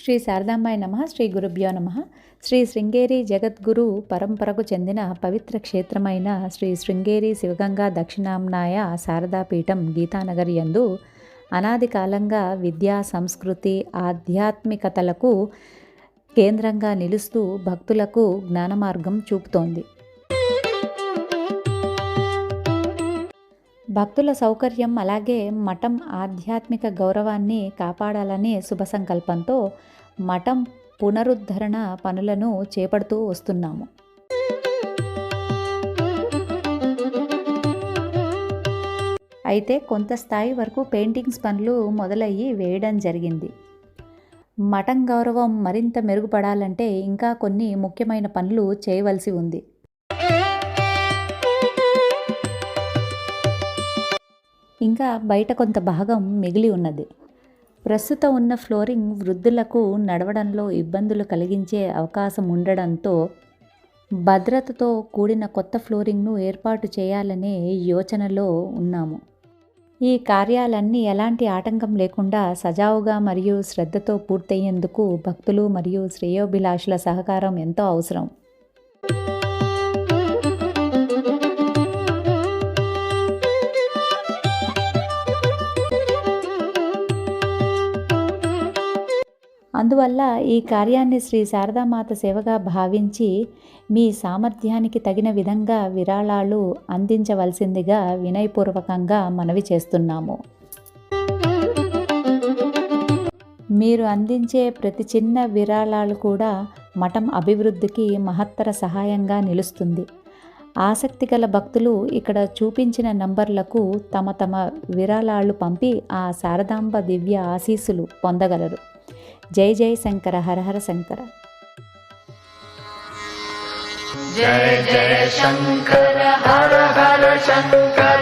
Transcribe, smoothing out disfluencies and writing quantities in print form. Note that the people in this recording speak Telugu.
శ్రీ శారదాంబాయ నమః. శ్రీ గురుభ్యో నమః. శ్రీ శృంగేరి జగద్గురు పరంపరకు చెందిన పవిత్ర క్షేత్రమైన శ్రీ శృంగేరి శివగంగా దక్షిణాంనాయ శారదాపీఠం గీతానగర్ యందు అనాది కాలంగా విద్యా సంస్కృతి ఆధ్యాత్మికతలకు కేంద్రంగా నిలుస్తూ భక్తులకు జ్ఞానమార్గం చూపుతోంది. భక్తుల సౌకర్యం అలాగే మఠం ఆధ్యాత్మిక గౌరవాన్ని కాపాడాలనే శుభ సంకల్పంతో మఠం పునరుద్ధరణ పనులను చేపడుతూ వస్తున్నాము. అయితే కొంత స్థాయి వరకు పెయింటింగ్స్ పనులు మొదలయ్యి వేయడం జరిగింది. మఠం గౌరవం మరింత మెరుగుపడాలంటే ఇంకా కొన్ని ముఖ్యమైన పనులు చేయవలసి ఉంది. ఇంకా బయట కొంత భాగం మిగిలి ఉన్నది. ప్రస్తుతం ఉన్న ఫ్లోరింగ్ వృద్ధులకు నడవడంలో ఇబ్బందులు కలిగించే అవకాశం ఉండడంతో భద్రతతో కూడిన కొత్త ఫ్లోరింగ్ను ఏర్పాటు చేయాలనే యోచనలో ఉన్నాము. ఈ కార్యాలన్నీ ఎలాంటి ఆటంకం లేకుండా సజావుగా మరియు శ్రద్ధతో పూర్తయ్యేందుకు భక్తులు మరియు శ్రేయోభిలాషుల సహకారం ఎంతో అవసరం. అందువల్ల ఈ కార్యాన్ని శ్రీ శారదామాత సేవగా భావించి మీ సామర్థ్యానికి తగిన విధంగా విరాళాలు అందించవలసిందిగా వినయపూర్వకంగా మనవి చేస్తున్నాము. మీరు అందించే ప్రతి చిన్న విరాళాలు కూడా మఠం అభివృద్ధికి మహత్తర సహాయంగా నిలుస్తుంది. ఆసక్తి గల భక్తులు ఇక్కడ చూపించిన నంబర్లకు తమ విరాళాలు పంపి ఆ శారదాంబ దివ్య ఆశీస్సులు పొందగలరు. జై జై శంకర, హర హర శంకర. జయ జయ శంకర, హర హర శంకర.